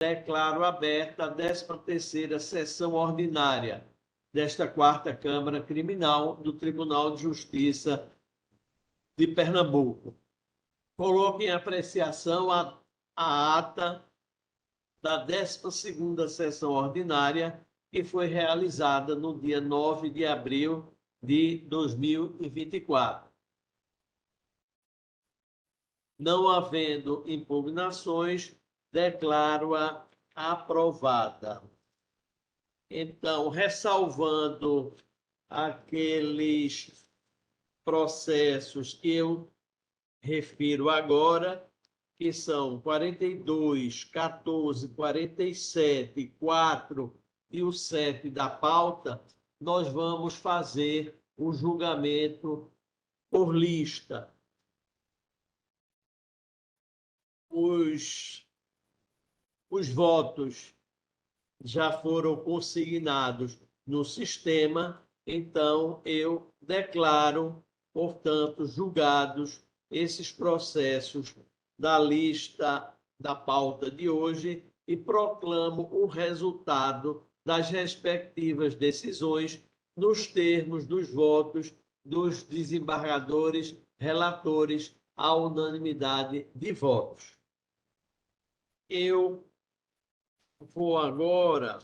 declaro aberta a 13ª sessão ordinária desta 4ª Câmara Criminal do Tribunal de Justiça de Pernambuco. Coloco em apreciação a ata da 12ª sessão ordinária, que foi realizada no dia 9 de abril de 2024. Não havendo impugnações, declaro-a aprovada. Então, ressalvando aqueles processos que eu refiro agora, que são 42, 14, 47, 4 e o 7 da pauta, nós vamos fazer o julgamento por lista. Os votos já foram consignados no sistema, então eu declaro, portanto, julgados esses processos da lista da pauta de hoje e proclamo o resultado das respectivas decisões nos termos dos votos dos desembargadores relatores à unanimidade de votos. Eu vou agora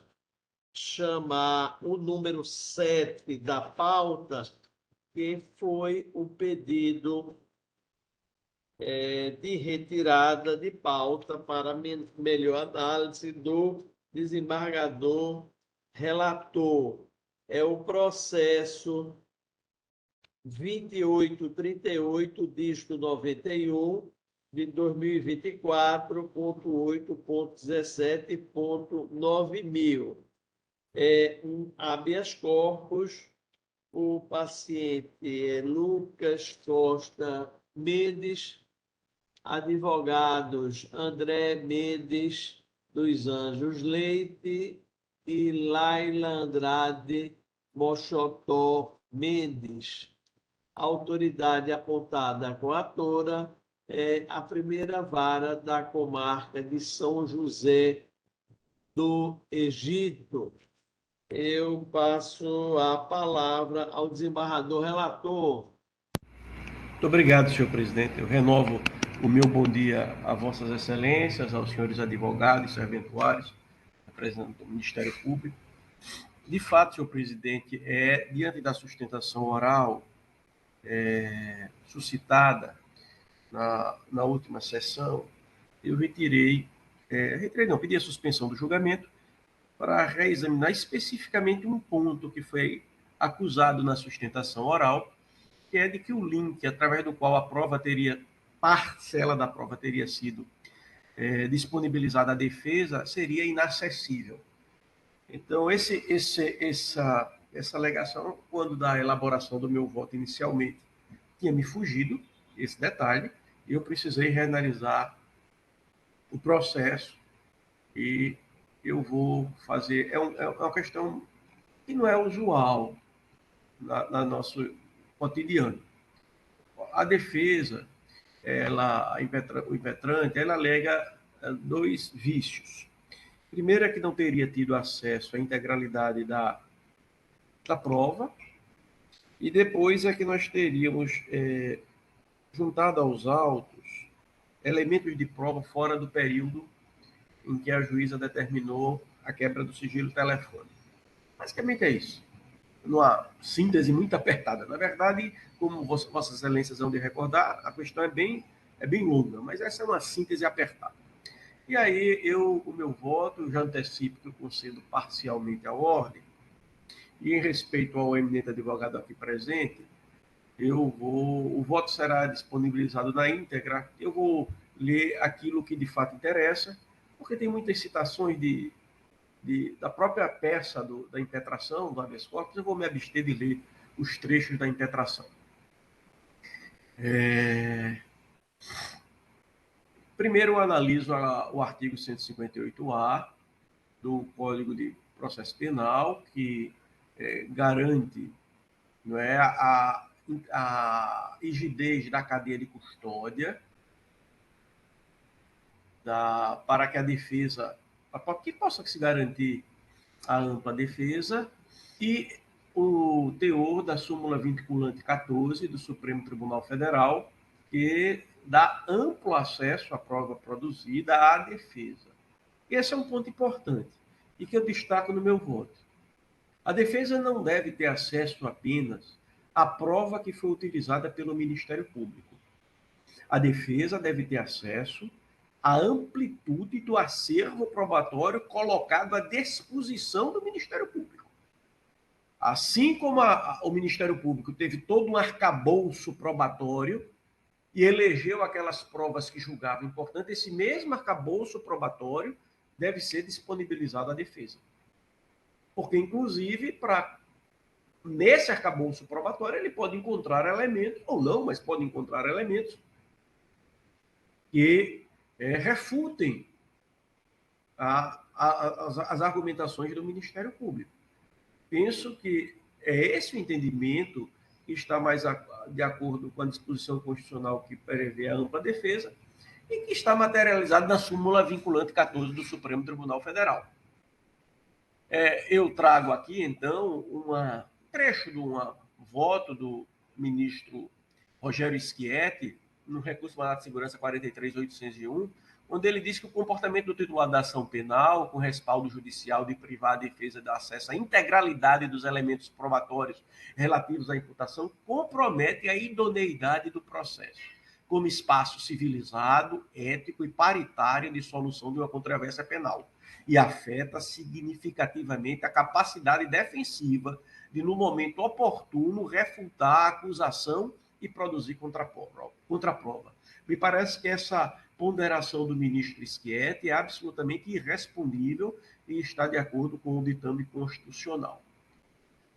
chamar o número 7 da pauta, que foi o pedido de retirada de pauta para melhor análise do desembargador relator. É o processo 2838, dígito 91, de 2024.8.17.9000. É um habeas corpus. O paciente é Lucas Costa Mendes, advogados André Mendes dos Anjos Leite e Laila Andrade Mochotó Mendes. A autoridade apontada coatora é a primeira vara da comarca de São José do Egito. Eu passo a palavra ao desembargador relator. Muito obrigado, senhor presidente. Eu renovo o meu bom dia a vossas excelências, aos senhores advogados, serventuários, representantes do Ministério Público. De fato, senhor presidente, diante da sustentação oral suscitada na última sessão, eu pedi a suspensão do julgamento para reexaminar especificamente um ponto que foi acusado na sustentação oral, que é de que o link através do qual parcela da prova teria sido disponibilizada à defesa seria inacessível. Então, essa alegação, quando da elaboração do meu voto inicialmente, tinha me fugido esse detalhe, e eu precisei reanalisar o processo, e eu vou fazer... É uma questão que não é usual na nosso cotidiano. A defesa, o impetrante, ela alega dois vícios. Primeiro é que não teria tido acesso à integralidade da prova, e depois é que nós teríamos juntado aos autos elementos de prova fora do período em que a juíza determinou a quebra do sigilo telefônico. Basicamente é isso. Numa síntese muito apertada. Na verdade, como Vossas Excelências vão de recordar, a questão é bem longa, mas essa é uma síntese apertada. E aí, o meu voto, eu já antecipo que eu concedo parcialmente a ordem, e em respeito ao eminente advogado aqui presente, o voto será disponibilizado na íntegra. Eu vou ler aquilo que de fato interessa, porque tem muitas citações da própria peça da impetração, do habeas corpus. Eu vou me abster de ler os trechos da impetração. Primeiro, eu analiso o artigo 158-A do Código de Processo Penal, que garante, não é, a rigidez da cadeia de custódia para que possa se garantir a ampla defesa e o teor da súmula vinculante 14 do Supremo Tribunal Federal, que dá amplo acesso à prova produzida à defesa. Esse é um ponto importante e que eu destaco no meu voto. A defesa não deve ter acesso apenas à prova que foi utilizada pelo Ministério Público. A defesa deve ter acesso à amplitude do acervo probatório colocado à disposição do Ministério Público. Assim como o Ministério Público teve todo um arcabouço probatório e elegeu aquelas provas que julgava importante, esse mesmo arcabouço probatório deve ser disponibilizado à defesa. Porque, inclusive, nesse arcabouço probatório, ele pode encontrar elementos, ou não, mas pode encontrar elementos que refutem as argumentações do Ministério Público. Penso que é esse o entendimento que está mais de acordo com a disposição constitucional que prevê a ampla defesa e que está materializado na súmula vinculante 14 do Supremo Tribunal Federal. Eu trago aqui, então, um trecho de um voto do ministro Rogério Schietti, no recurso mandado de segurança 43.801, onde ele diz que o comportamento do titular da ação penal, com respaldo judicial de privar a defesa do acesso à integralidade dos elementos probatórios relativos à imputação, compromete a idoneidade do processo, como espaço civilizado, ético e paritário de solução de uma controvérsia penal, e afeta significativamente a capacidade defensiva de, no momento oportuno, refutar a acusação e produzir contraprova. Me parece que essa ponderação do ministro Schietti é absolutamente irrespondível e está de acordo com o ditame constitucional.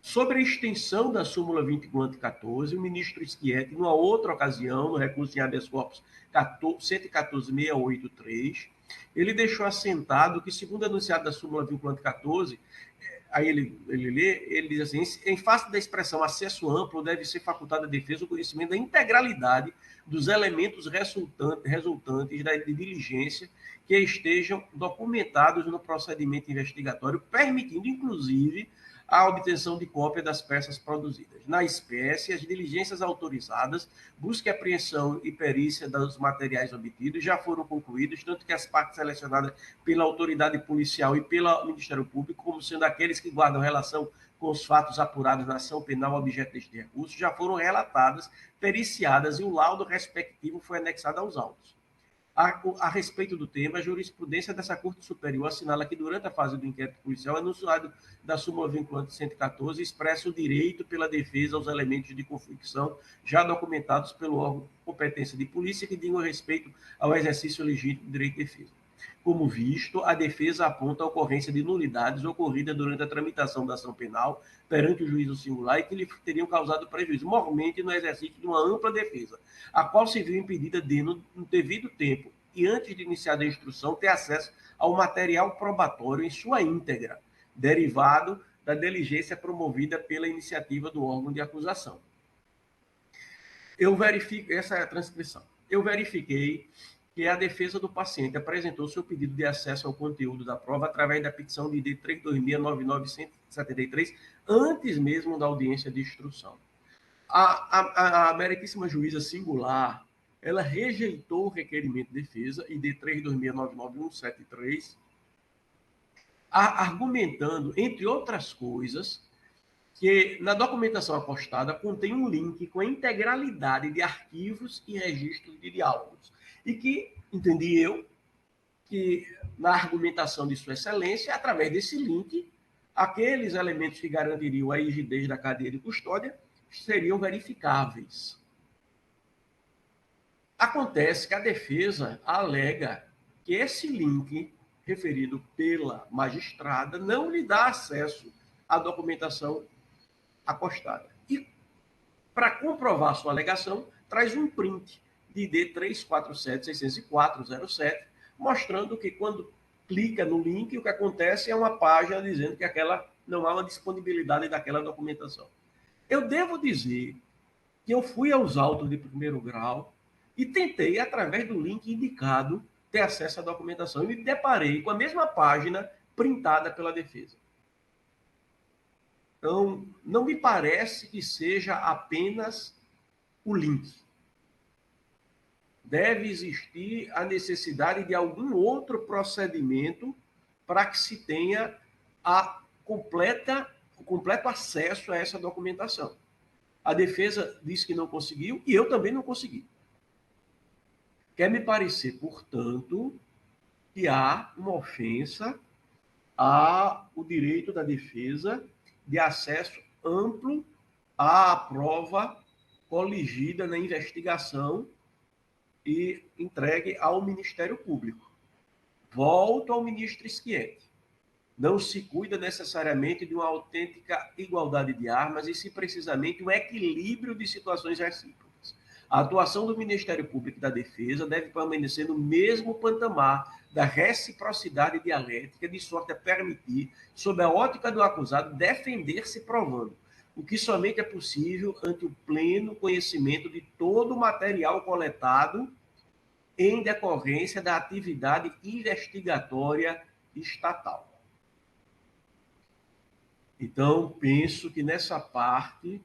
Sobre a extensão da súmula vinculante 14, o ministro Schietti, numa outra ocasião, no recurso em habeas corpus 114.683, ele deixou assentado que, segundo o enunciado da súmula vinculante 14, aí ele diz assim: em face da expressão acesso amplo, deve ser facultado à defesa o conhecimento da integralidade dos elementos resultantes da diligência que estejam documentados no procedimento investigatório, permitindo, inclusive, a obtenção de cópia das peças produzidas. Na espécie, as diligências autorizadas, busca e apreensão e perícia dos materiais obtidos já foram concluídos, tanto que as partes selecionadas pela autoridade policial e pelo Ministério Público, como sendo aqueles que guardam relação com os fatos apurados na ação penal objeto deste recurso, já foram relatadas, periciadas e o laudo respectivo foi anexado aos autos. A respeito do tema, a jurisprudência dessa Corte Superior assinala que, durante a fase do inquérito policial, o enunciado da súmula vinculante 114 expressa o direito pela defesa aos elementos de convicção já documentados pelo órgão de competência de polícia que digam respeito ao exercício legítimo do direito de defesa. Como visto, a defesa aponta a ocorrência de nulidades ocorridas durante a tramitação da ação penal perante o juízo singular e que lhe teriam causado prejuízo, mormente no exercício de uma ampla defesa, a qual se viu impedida de, no devido tempo e antes de iniciar a instrução, ter acesso ao material probatório em sua íntegra, derivado da diligência promovida pela iniciativa do órgão de acusação. Essa é a transcrição. Eu verifiquei que a defesa do paciente apresentou seu pedido de acesso ao conteúdo da prova através da petição de ID 3269973, antes mesmo da audiência de instrução. A meritíssima juíza singular, ela rejeitou o requerimento de defesa, ID 326997173, argumentando, entre outras coisas, que na documentação apostada contém um link com a integralidade de arquivos e registros de diálogos. E que, entendi eu, que na argumentação de Sua Excelência, através desse link, aqueles elementos que garantiriam a rigidez da cadeia de custódia seriam verificáveis. Acontece que a defesa alega que esse link referido pela magistrada não lhe dá acesso à documentação apostada. E, para comprovar sua alegação, traz um print de ID 347-604-07, mostrando que quando clica no link, o que acontece é uma página dizendo que não há uma disponibilidade daquela documentação. Eu devo dizer que eu fui aos autos de primeiro grau e tentei, através do link indicado, ter acesso à documentação. E me deparei com a mesma página printada pela defesa. Então, não me parece que seja apenas o link. Deve existir a necessidade de algum outro procedimento para que se tenha o completo acesso a essa documentação. A defesa disse que não conseguiu e eu também não consegui. Quer me parecer, portanto, que há uma ofensa ao direito da defesa de acesso amplo à prova coligida na investigação e entregue ao Ministério Público. Volto ao ministro Schietti. Não se cuida necessariamente de uma autêntica igualdade de armas, e sim precisamente um equilíbrio de situações recíprocas. A atuação do Ministério Público e da Defesa deve permanecer no mesmo patamar da reciprocidade dialética, de sorte a permitir, sob a ótica do acusado, defender-se provando, o que somente é possível ante o pleno conhecimento de todo o material coletado em decorrência da atividade investigatória estatal. Então, penso que nessa parte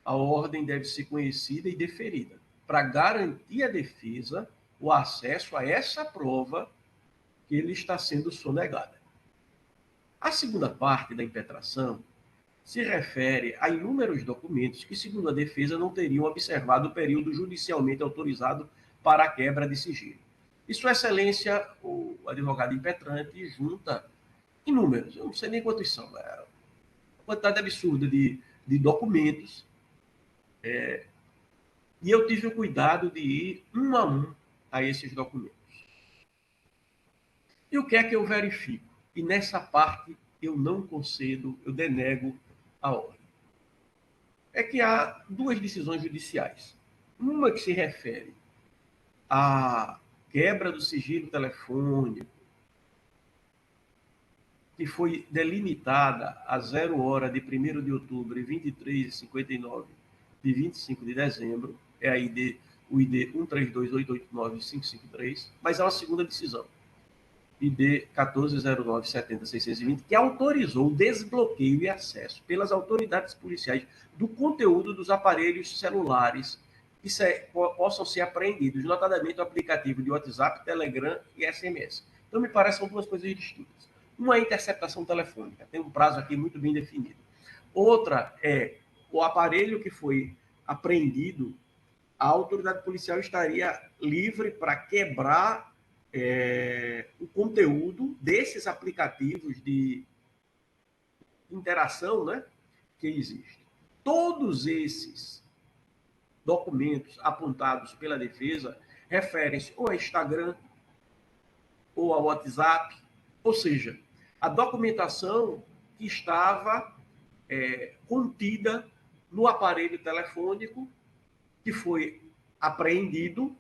a ordem deve ser conhecida e deferida, para garantir à defesa o acesso a essa prova que lhe está sendo sonegada. A segunda parte da impetração se refere a inúmeros documentos que, segundo a defesa, não teriam observado o período judicialmente autorizado para a quebra de sigilo. E Sua Excelência, o advogado impetrante, junta inúmeros, eu não sei nem quantos são, uma quantidade absurda de documentos, e eu tive o cuidado de ir um a esses documentos. E o que é que eu verifico? E nessa parte eu não concedo, eu denego a ordem. É que há duas decisões judiciais. Uma que se refere à quebra do sigilo telefônico, que foi delimitada a 0 hora de 1º de outubro e 23h59 de 25 de dezembro, é a ID, o ID 132889-553, mas há uma segunda decisão, ID 140970-620, que autorizou o desbloqueio e acesso pelas autoridades policiais do conteúdo dos aparelhos celulares que possam ser apreendidos, notadamente o aplicativo de WhatsApp, Telegram e SMS. Então, me parece que são duas coisas distintas. Uma é a interceptação telefônica, tem um prazo aqui muito bem definido. Outra é o aparelho que foi apreendido, a autoridade policial estaria livre para quebrar o conteúdo desses aplicativos de interação, né, que existem. Todos esses documentos apontados pela defesa referem-se ou a Instagram ou ao WhatsApp, ou seja, a documentação que estava contida no aparelho telefônico que foi apreendido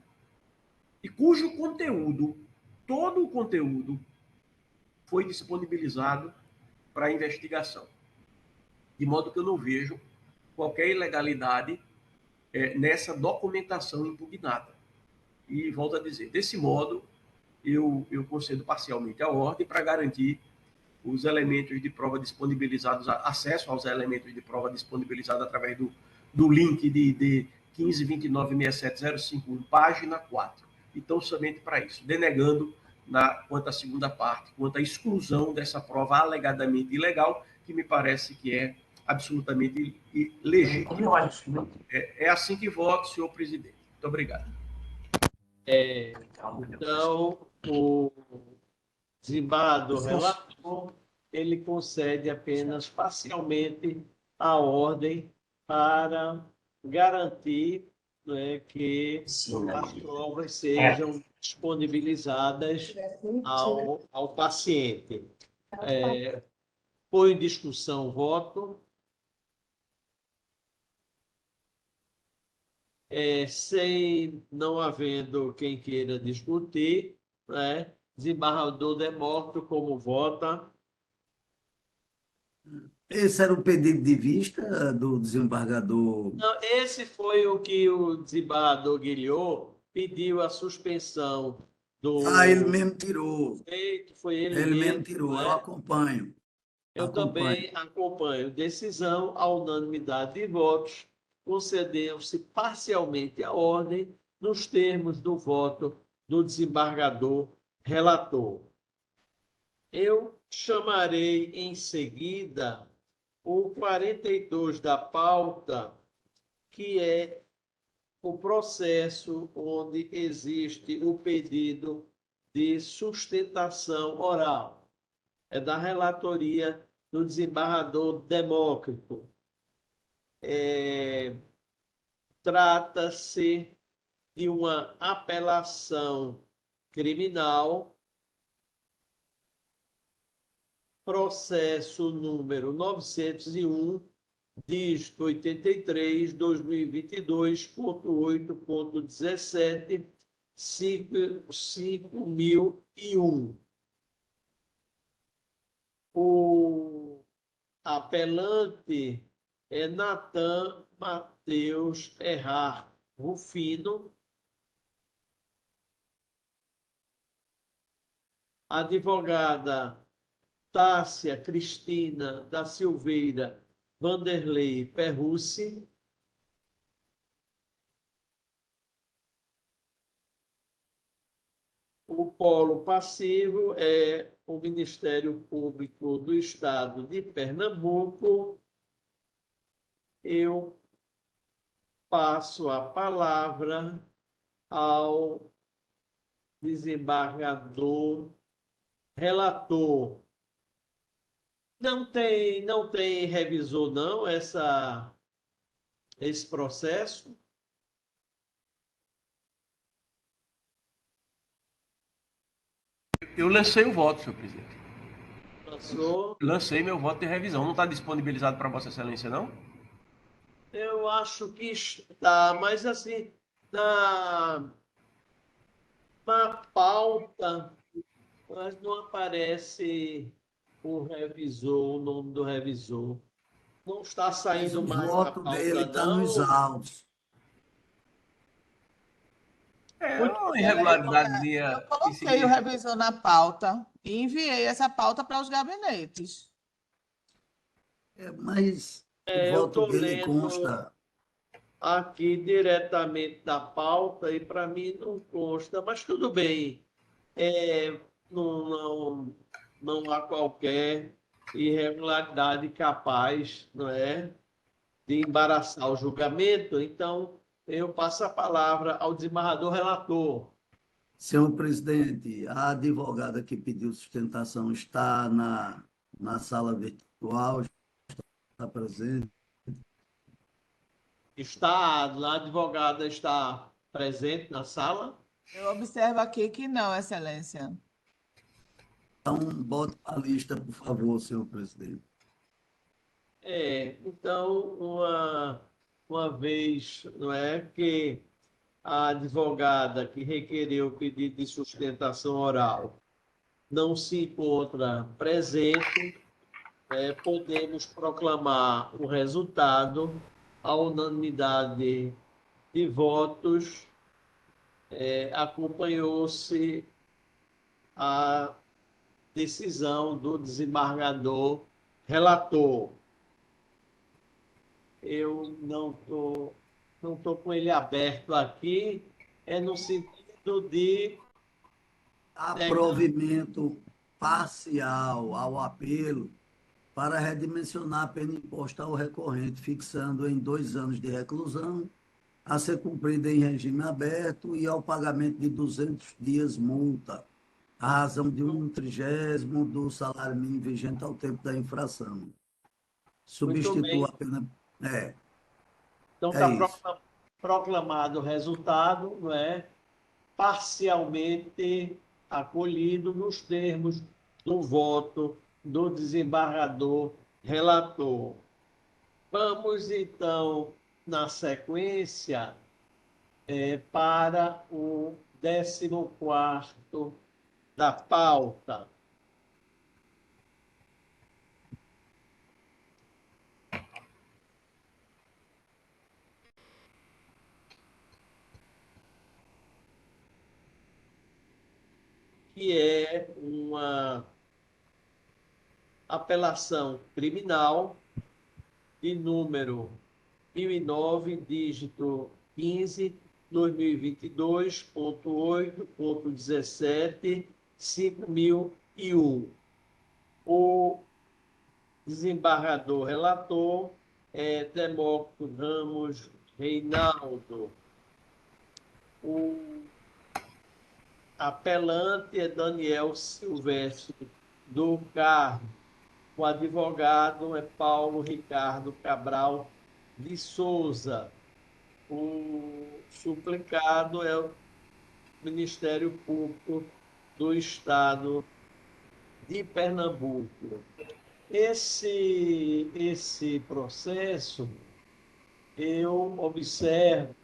e cujo conteúdo, todo o conteúdo, foi disponibilizado para a investigação. De modo que eu não vejo qualquer ilegalidade nessa documentação impugnada. E volto a dizer, desse modo, eu concedo parcialmente a ordem para garantir os elementos de prova disponibilizados, acesso aos elementos de prova disponibilizados através do link de 1529675051, página 4. Então, somente para isso, denegando quanto à segunda parte, quanto à exclusão dessa prova alegadamente ilegal, que me parece que é absolutamente legítimo. É assim que voto, senhor presidente. Muito obrigado. Então, o desembargador relator, ele concede apenas parcialmente a ordem para garantir, né, que as provas sejam disponibilizadas ao paciente. Põe em discussão o voto. Sem não havendo quem queira discutir, né? Desembargador Demócrito, como vota? Esse era o pedido de vista do desembargador. Não, esse foi o que o desembargador Guilhot pediu a suspensão Ele mesmo tirou. Foi ele Ele mesmo mesmo, tirou. não Eu é? acompanho. Eu também acompanho. Decisão, à unanimidade de votos, concedeu-se parcialmente a ordem nos termos do voto do desembargador relator. Eu chamarei em seguida o 42 da pauta, que é o processo onde existe o pedido de sustentação oral. É da relatoria do desembargador Demócrito. Trata-se de uma apelação criminal, processo número 901, dígito 83, 2022.8.17, 5001. O apelante é Natan Mateus Errar Rufino, advogada Tássia Cristina da Silveira Vanderlei Perrucci, o polo passivo é o Ministério Público do Estado de Pernambuco. Eu passo a palavra ao desembargador relator. Não tem revisor, não, esse processo? Eu lancei o voto, senhor presidente. Passou. Lancei meu voto de revisão. Não está disponibilizado para Vossa Excelência, não? Eu acho que está, mas assim, na, na pauta, mas não aparece o revisor, o nome do revisor. Não está Mas saindo o mais na voto dele pauta, está nos não. autos. É Muito uma Eu irregularidadezinha coloquei o insignificante. revisor na pauta e enviei essa pauta para os gabinetes. Mas o eu voto estou dele lendo consta. aqui diretamente da pauta e para mim não consta, mas tudo bem. Não, não há qualquer irregularidade capaz, não é, de embaraçar o julgamento, então eu passo a palavra ao desembargador relator. Senhor presidente, a advogada que pediu sustentação está na sala virtual, está presente. A advogada está presente na sala? Eu observo aqui que não, Excelência. Então, bote a lista, por favor, senhor presidente. Então, uma vez, não é, que a advogada que requereu o pedido de sustentação oral não se encontra presente, podemos proclamar o resultado. A unanimidade de votos acompanhou-se a decisão do desembargador relator. Eu não tô com ele aberto aqui, no sentido de Aprovimento parcial ao apelo para redimensionar a pena imposta ao recorrente, fixando em 2 anos de reclusão, a ser cumprida em regime aberto e ao pagamento de 200 dias multa, à razão de 1/30 do salário mínimo vigente ao tempo da infração. muito Substitua bem. a pena. É, Então é está isso. proclamado o resultado, não é? Parcialmente acolhido nos termos do voto do desembargador relator. Vamos, então, na sequência, para o 14º da pauta. que é uma apelação criminal de número 1009, dígito 15, 2022.8.17, 5001. O desembargador relator é Demócrito Ramos Reinaldo. O apelante é Daniel Silvestre do Carmo. O advogado é Paulo Ricardo Cabral de Souza. O suplicado é o Ministério Público do Estado de Pernambuco. Esse processo, eu observo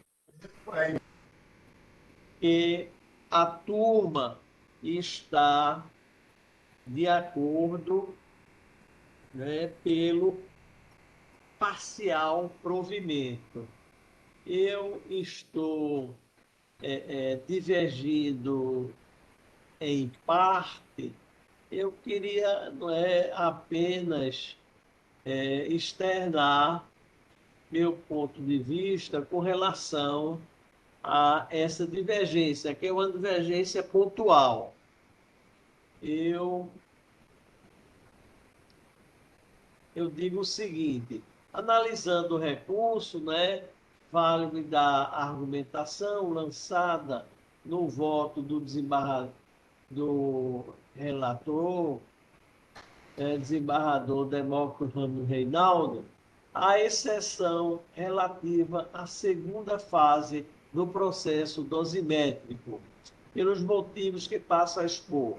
que a turma está de acordo, né, pelo parcial provimento. Eu estou divergindo em parte. Eu queria, não é, apenas externar meu ponto de vista com relação a essa divergência, que é uma divergência pontual. Eu digo o seguinte: analisando o recurso, né, vale da argumentação lançada no voto do relator, desembargador Demócrito Ramos Reinaldo, a exceção relativa à segunda fase do processo dosimétrico, pelos motivos que passo a expor.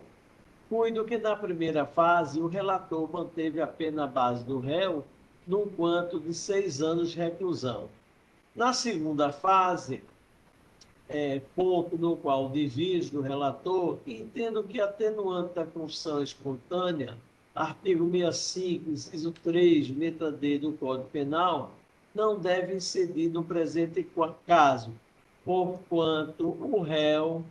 Cuido que na primeira fase o relator manteve a pena base do réu num quanto de 6 anos de reclusão. Na segunda fase, ponto no qual divido do relator, entendo que atenuante da confissão espontânea, artigo 65, inciso 3, letra D do Código Penal, não deve incidir no presente caso, porquanto o réu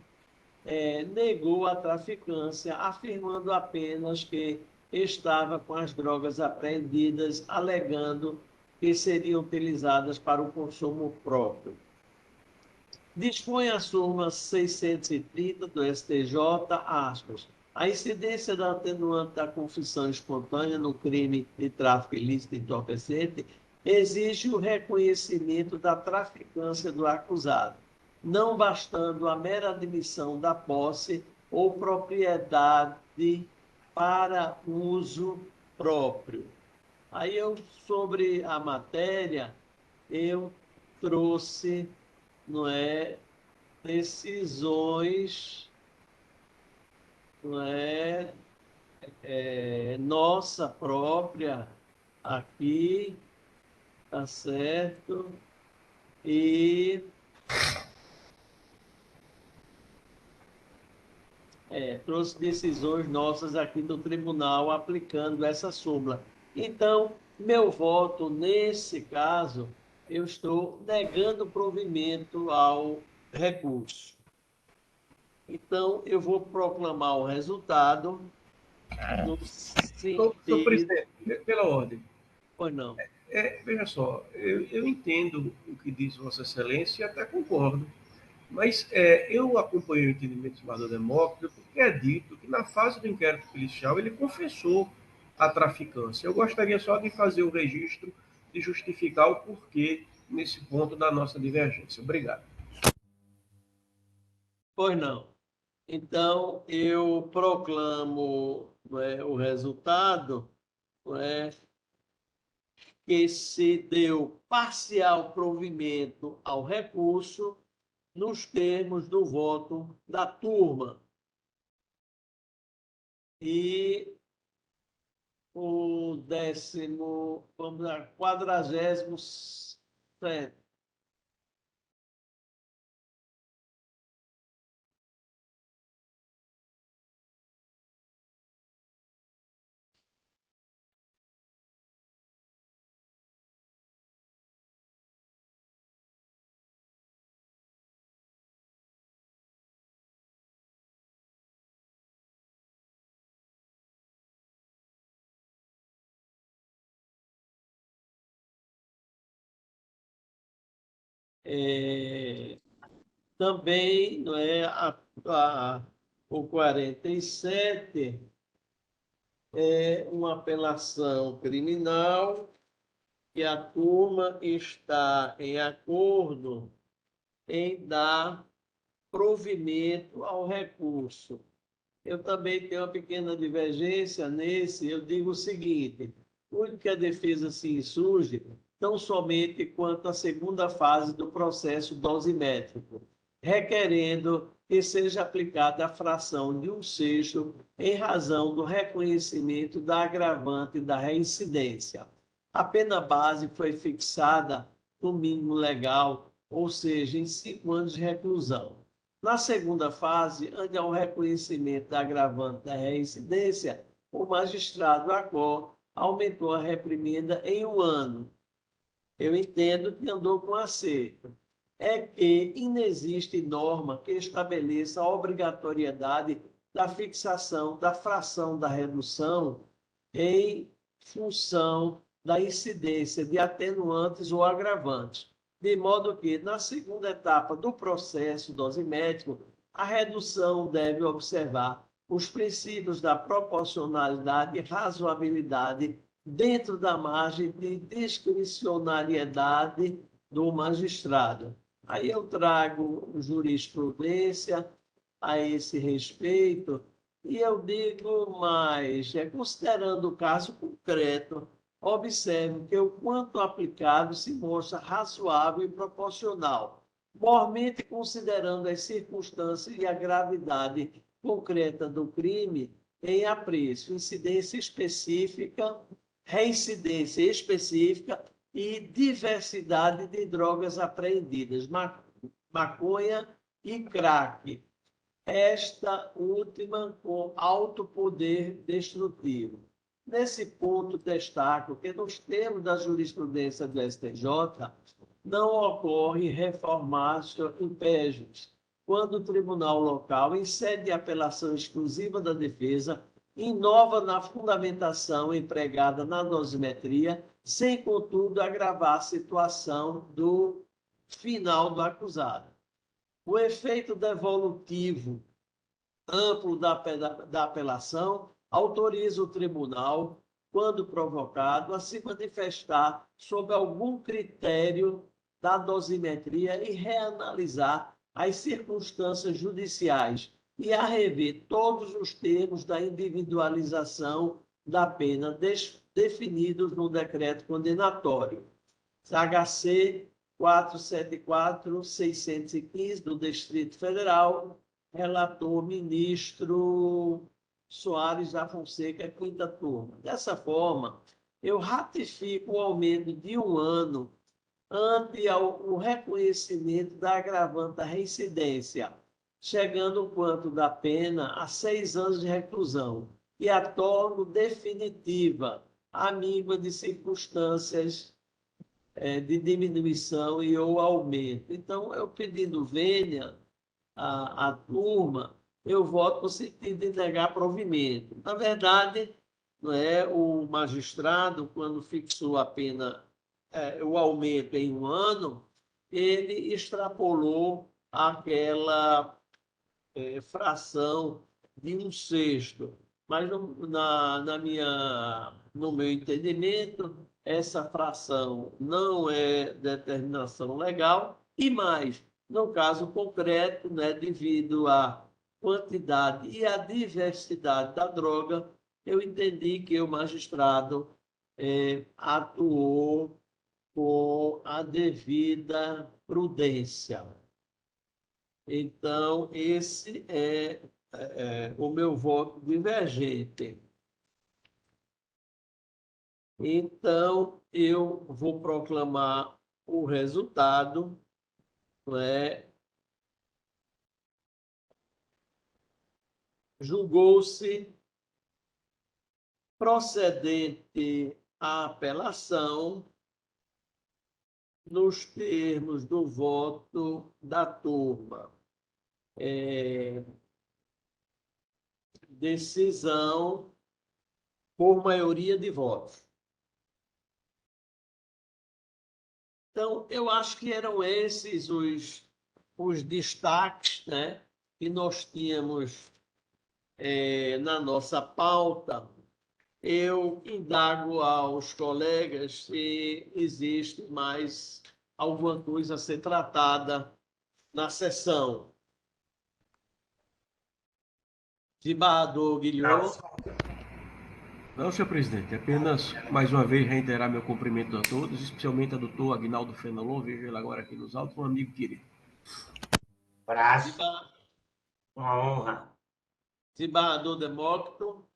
negou a traficância, afirmando apenas que estava com as drogas apreendidas, alegando que seriam utilizadas para o consumo próprio. Dispõe a súmula 630 do STJ, aspas, a incidência da atenuante da confissão espontânea no crime de tráfico ilícito de entorpecente exige o reconhecimento da traficância do acusado, não bastando a mera admissão da posse ou propriedade para uso próprio. Aí sobre a matéria, eu trouxe, não é, decisões, não nossa própria aqui, tá certo? E trouxe decisões nossas aqui do tribunal aplicando essa súmula. Então, meu voto nesse caso, eu estou negando provimento ao recurso. Então, eu vou proclamar o resultado no Senhor sentido... presidente, pela ordem. Pois não. Veja só, eu entendo o que diz Vossa Excelência e até concordo. Mas eu acompanhei o entendimento do senador Demócrito, porque é dito que na fase do inquérito policial ele confessou a traficância. Eu gostaria só de fazer o registro, de justificar o porquê nesse ponto da nossa divergência. Obrigado. Pois não. Então, eu proclamo, o resultado, que se deu parcial provimento ao recurso nos termos do voto da turma. E o 47º Também, não é, o 47 é uma apelação criminal que a turma está em acordo em dar provimento ao recurso. Eu também tenho uma pequena divergência nesse. Eu digo o seguinte: tudo que a defesa se insurge, tão somente quanto à segunda fase do processo dosimétrico, requerendo que seja aplicada a fração de 1/6 em razão do reconhecimento da agravante da reincidência. A pena base foi fixada no mínimo legal, ou seja, em 5 anos de reclusão. Na segunda fase, ante ao reconhecimento da agravante da reincidência, o magistrado Acor aumentou a reprimenda em 1 ano. Eu entendo que andou com acerto. É que inexiste norma que estabeleça a obrigatoriedade da fixação da fração da redução em função da incidência de atenuantes ou agravantes, de modo que, na segunda etapa do processo dosimétrico, a redução deve observar os princípios da proporcionalidade e razoabilidade dentro da margem de discricionariedade do magistrado. Aí eu trago jurisprudência a esse respeito e eu digo mais, considerando o caso concreto, observe que o quanto aplicado se mostra razoável e proporcional, mormente considerando as circunstâncias e a gravidade concreta do crime em apreço, incidência específica, reincidência específica e diversidade de drogas apreendidas, maconha e crack. Esta última com alto poder destrutivo. Nesse ponto, destaco que, nos termos da jurisprudência do STJ, não ocorre reformatio impejus, quando o tribunal local, em sede de apelação exclusiva da defesa, inova na fundamentação empregada na dosimetria, sem, contudo, agravar a situação do final do acusado. O efeito devolutivo amplo da apelação autoriza o tribunal, quando provocado, a se manifestar sob algum critério da dosimetria e reanalisar as circunstâncias judiciais e a rever todos os termos da individualização da pena definidos no decreto condenatório. HC 474/615 do Distrito Federal, relator ministro Soares da Fonseca, quinta turma. Dessa forma, eu ratifico o aumento de 1 ano ante o reconhecimento da agravante da reincidência, chegando o quanto da pena a 6 anos de reclusão, e a torno definitiva, à míngua de circunstâncias de diminuição e ou aumento. Então, eu pedindo vênia à turma, eu voto no sentido de negar provimento. Na verdade, não é, o magistrado, quando fixou a pena, o aumento em 1 ano, ele extrapolou aquela fração de 1/6. Mas, no meu entendimento, essa fração não é determinação legal, e mais, no caso concreto, né, devido à quantidade e à diversidade da droga, eu entendi que o magistrado atuou com a devida prudência. Então, esse é o meu voto divergente. Então, eu vou proclamar o resultado, julgou-se procedente a apelação nos termos do voto da turma. Decisão por maioria de votos. Então, eu acho que eram esses os destaques, né, que nós tínhamos na nossa pauta. Eu indago aos colegas se existe mais alguma coisa a ser tratada na sessão. Desembargador Guilhom. Não, senhor presidente, apenas mais uma vez reiterar meu cumprimento a todos, especialmente ao doutor Aguinaldo Fenelon, vejo ele agora aqui nos autos, um amigo querido. Abraço, uma honra. Desembargador Demócrito.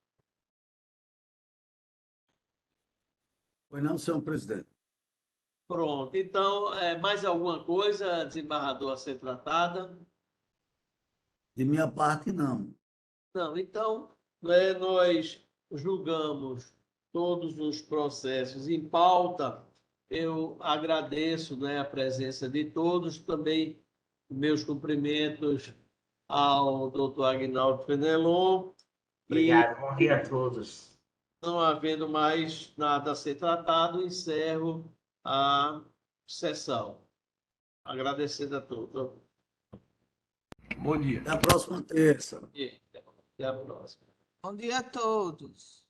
Pois não, senhor presidente. Pronto. Então, mais alguma coisa, desembargador, a ser tratada? De minha parte, não. Não. Então, nós julgamos todos os processos em pauta. Eu agradeço, né, a presença de todos. Também meus cumprimentos ao doutor Aguinaldo Fenelon. Obrigado, bom dia a todos. Não havendo mais nada a ser tratado, encerro a sessão. Agradecendo a todos. Bom dia. Até a próxima terça. E até a próxima. Bom dia a todos.